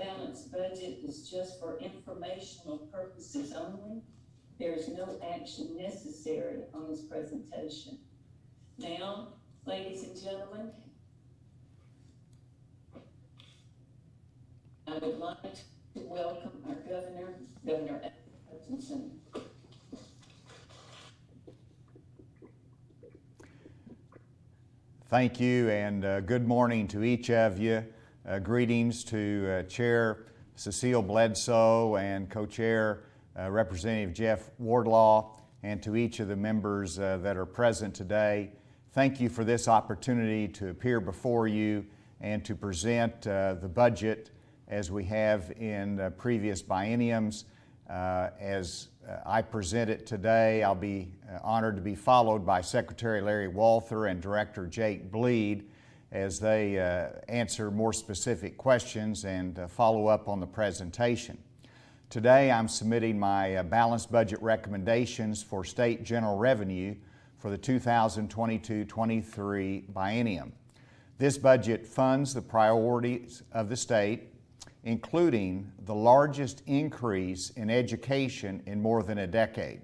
balanced budget is just for informational purposes only. There is no action necessary on this presentation. Now, ladies and gentlemen, I would like to welcome our governor, Governor Hutchinson. Thank you, and good morning to each of you. Greetings to Chair Cecile Bledsoe and Co-Chair Representative Jeff Wardlaw, and to each of the members that are present today. Thank you for this opportunity to appear before you and to present the budget as we have in previous bienniums. As I present it today, I'll be honored to be followed by Secretary Larry Walther and Director Jake Bleed as they answer more specific questions and follow up on the presentation. Today I'm submitting my balanced budget recommendations for state general revenue for the 2022-23 biennium. This budget funds the priorities of the state, including the largest increase in education in more than a decade.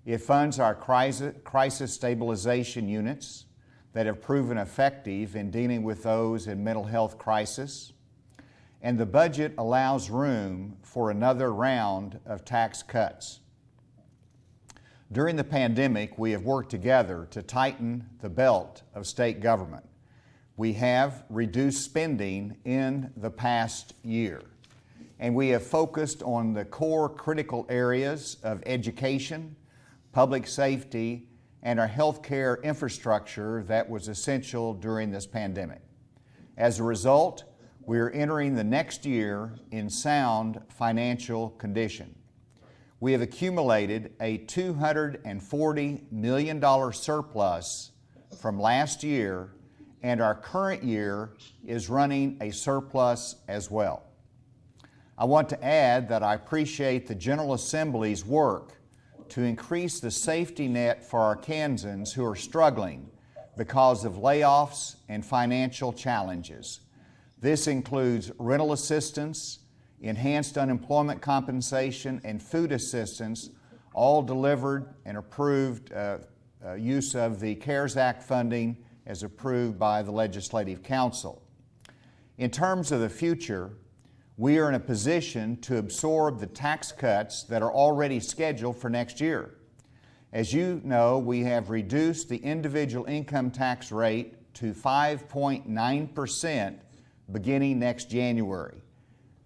It funds our crisis stabilization units that have proven effective in dealing with those in mental health crisis, and the budget allows room for another round of tax cuts. During the pandemic, we have worked together to tighten the belt of state government. We have reduced spending in the past year, and we have focused on the core critical areas of education, public safety, and our healthcare infrastructure that was essential during this pandemic. As a result, we are entering the next year in sound financial condition. We have accumulated a $240 million surplus from last year, and our current year is running a surplus as well. I want to add that I appreciate the General Assembly's work to increase the safety net for our Kansans who are struggling because of layoffs and financial challenges. This includes rental assistance, enhanced unemployment compensation, and food assistance, all delivered and approved use of the CARES Act funding as approved by the Legislative Council. In terms of the future, we are in a position to absorb the tax cuts that are already scheduled for next year. As you know, we have reduced the individual income tax rate to 5.9% beginning next January.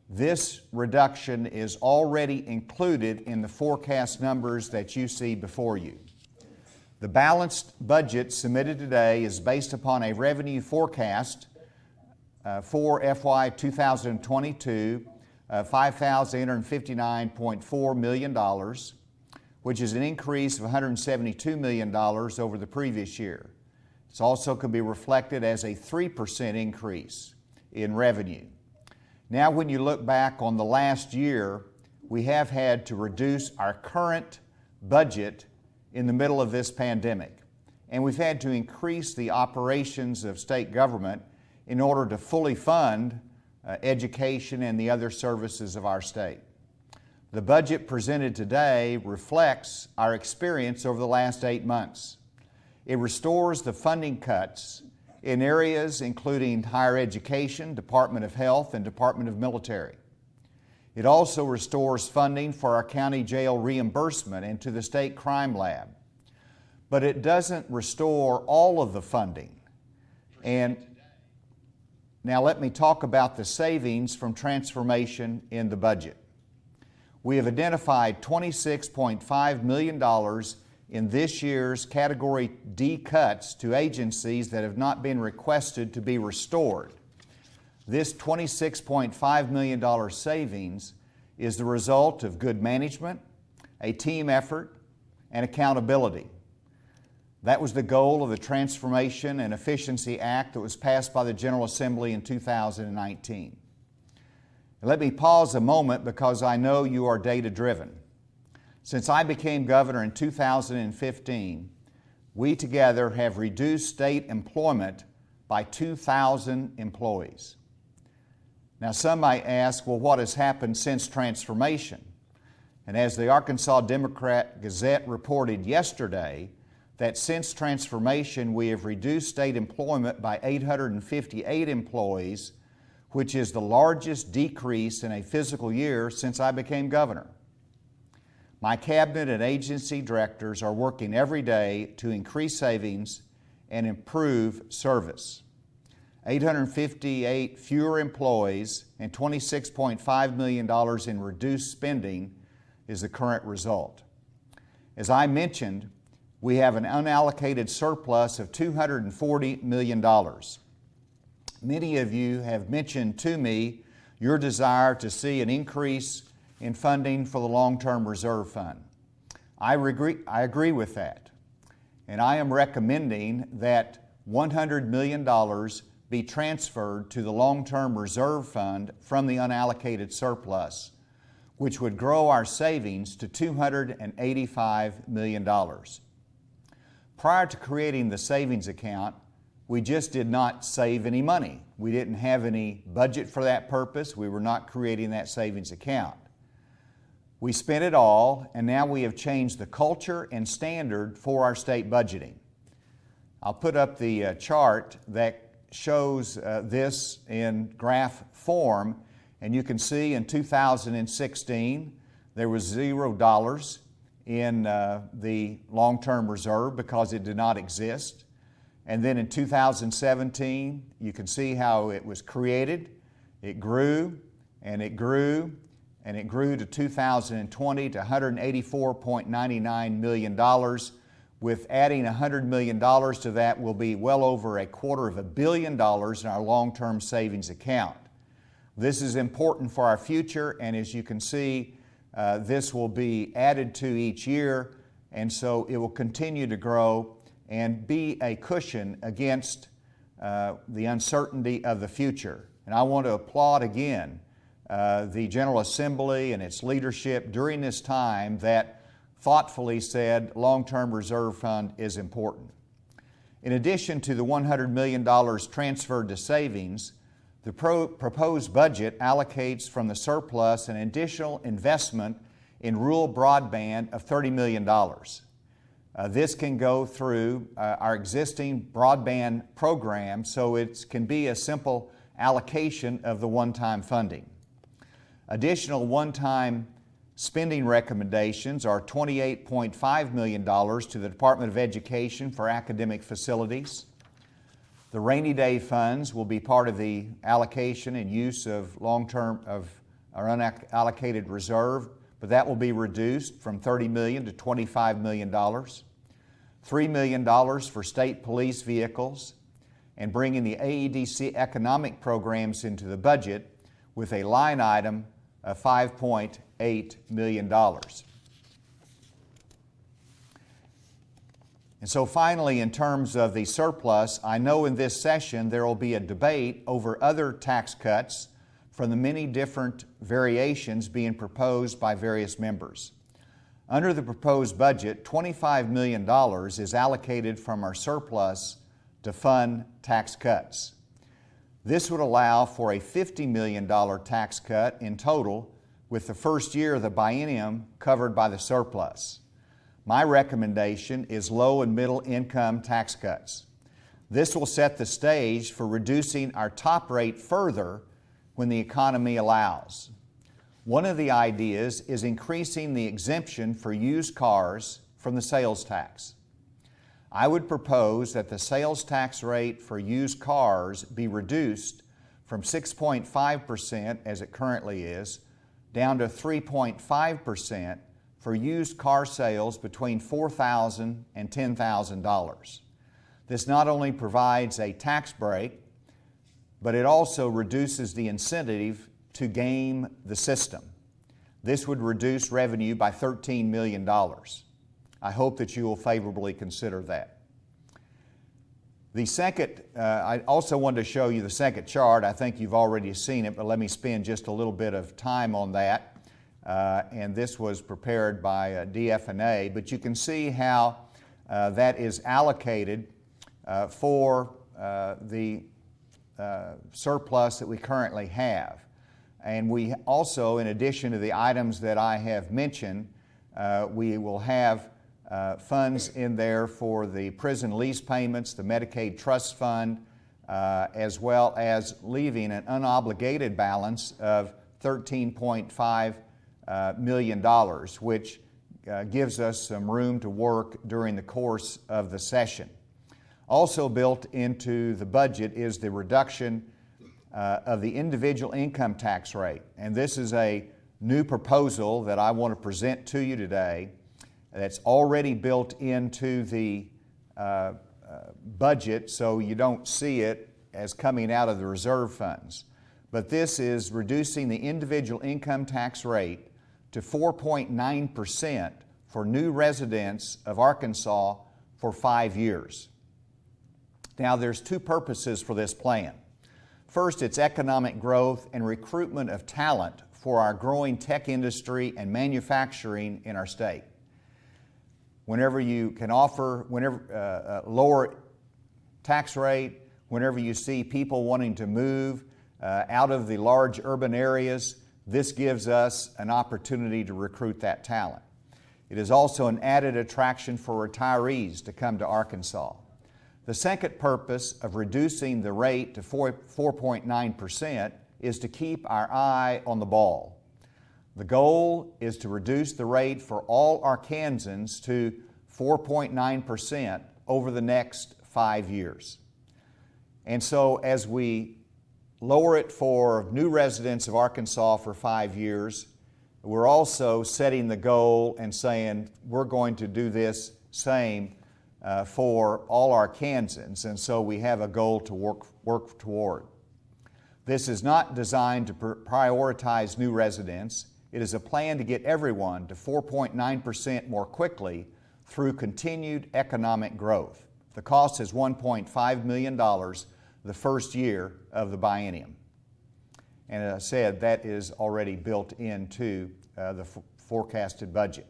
This reduction is already included in the forecast numbers that you see before you. The balanced budget submitted today is based upon a revenue forecast for FY 2022 of $5,859.4 million, which is an increase of $172 million over the previous year. This also can be reflected as a 3% increase in revenue. Now, when you look back on the last year, we have had to reduce our current budget in the middle of this pandemic. And we've had to increase the operations of state government in order to fully fund education and the other services of our state. The budget presented today reflects our experience over the last 8 months. It restores the funding cuts in areas including higher education, Department of Health, and Department of Military. It also restores funding for our county jail reimbursement and to the state crime lab. But it doesn't restore all of the funding. And now let me talk about the savings from transformation in the budget. We have identified $26.5 million in this year's Category D cuts to agencies that have not been requested to be restored. This $26.5 million savings is the result of good management, a team effort, and accountability. That was the goal of the Transformation and Efficiency Act that was passed by the General Assembly in 2019. Let me pause a moment because I know you are data-driven. Since I became governor in 2015, we together have reduced state employment by 2,000 employees. Now, some might ask, well, what has happened since transformation? And as the Arkansas Democrat-Gazette reported yesterday, that since transformation we have reduced state employment by 858 employees, which is the largest decrease in a fiscal year since I became governor. My cabinet and agency directors are working every day to increase savings and improve service. 858 fewer employees and $26.5 million in reduced spending is the current result. As I mentioned, we have an unallocated surplus of $240 million. Many of you have mentioned to me your desire to see an increase in funding for the long-term reserve fund. I agree with that, and I am recommending that $100 million be transferred to the long-term reserve fund from the unallocated surplus, which would grow our savings to $285 million. Prior to creating the savings account, we just did not save any money. We didn't have any budget for that purpose. We were not creating that savings account. We spent it all, and now we have changed the culture and standard for our state budgeting. I'll put up the chart that shows this in graph form, and you can see in 2016 there was $0 in the long-term reserve because it did not exist. And then in 2017, you can see how it was created. It grew, and it grew, and it grew to 2020 to $184.99 million. With adding $100 million to that will be well over $250 million in our long-term savings account. This is important for our future, and as you can see, this will be added to each year, and so it will continue to grow and be a cushion against the uncertainty of the future. And I want to applaud again the General Assembly and its leadership during this time that thoughtfully said long-term reserve fund is important. In addition to the $100 million transferred to savings, the proposed budget allocates from the surplus an additional investment in rural broadband of $30 million. This can go through our existing broadband program, so it can be a simple allocation of the one-time funding. Additional one-time spending recommendations are $28.5 million to the Department of Education for academic facilities. The rainy day funds will be part of the allocation and use of long-term of our unallocated reserve, but that will be reduced from $30 million to $25 million. $3 million for state police vehicles, and bringing the AEDC economic programs into the budget with a line item of $5.8 million. And so finally, in terms of the surplus, I know in this session there will be a debate over other tax cuts from the many different variations being proposed by various members. Under the proposed budget, $25 million is allocated from our surplus to fund tax cuts. This would allow for a $50 million tax cut in total, with the first year of the biennium covered by the surplus. My recommendation is low and middle income tax cuts. This will set the stage for reducing our top rate further when the economy allows. One of the ideas is increasing the exemption for used cars from the sales tax. I would propose that the sales tax rate for used cars be reduced from 6.5% as it currently is, down to 3.5% for used car sales between $4,000 and $10,000. This not only provides a tax break, but it also reduces the incentive to game the system. This would reduce revenue by $13 million. I hope that you will favorably consider that. The second, I also wanted to show you the second chart. I think you've already seen it, but let me spend just a little bit of time on that. And this was prepared by DF&A, but you can see how that is allocated for the surplus that we currently have. And we also, in addition to the items that I have mentioned, we will have funds in there for the prison lease payments, the Medicaid Trust Fund, as well as leaving an unobligated balance of $13.5 million, which gives us some room to work during the course of the session. Also built into the budget is the reduction of the individual income tax rate. And this is a new proposal that I want to present to you today that's already built into the budget, so you don't see it as coming out of the reserve funds. But this is reducing the individual income tax rate to 4.9% for new residents of Arkansas for 5 years. Now, there's two purposes for this plan. First, it's economic growth and recruitment of talent for our growing tech industry and manufacturing in our state. Whenever you can offer lower tax rate, whenever you see people wanting to move out of the large urban areas, this gives us an opportunity to recruit that talent. It is also an added attraction for retirees to come to Arkansas. The second purpose of reducing the rate to 4.9% is to keep our eye on the ball. The goal is to reduce the rate for all Arkansans to 4.9% over the next 5 years. And so as we lower it for new residents of Arkansas for 5 years, we're also setting the goal and saying we're going to do this same for all Arkansans, and so we have a goal to work toward. This is not designed to prioritize new residents. It is a plan to get everyone to 4.9% more quickly through continued economic growth. The cost is $1.5 million the first year of the biennium. And as I said, that is already built into the forecasted budget.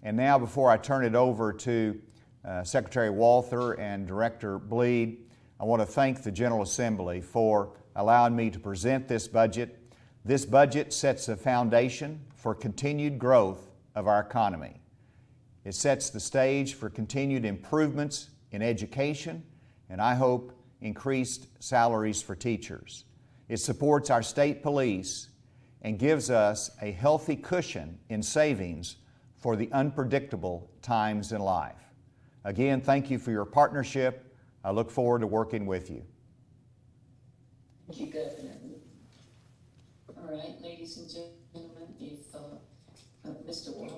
And now, before I turn it over to Secretary Walther and Director Bleed, I want to thank the General Assembly for allowing me to present this budget. This budget sets the foundation for continued growth of our economy. It sets the stage for continued improvements in education, and I hope increased salaries for teachers. It supports our state police and gives us a healthy cushion in savings for the unpredictable times in life. Again, thank you for your partnership. I look forward to working with you. Thank you, Governor. All right, ladies and gentlemen, if Mr. Walther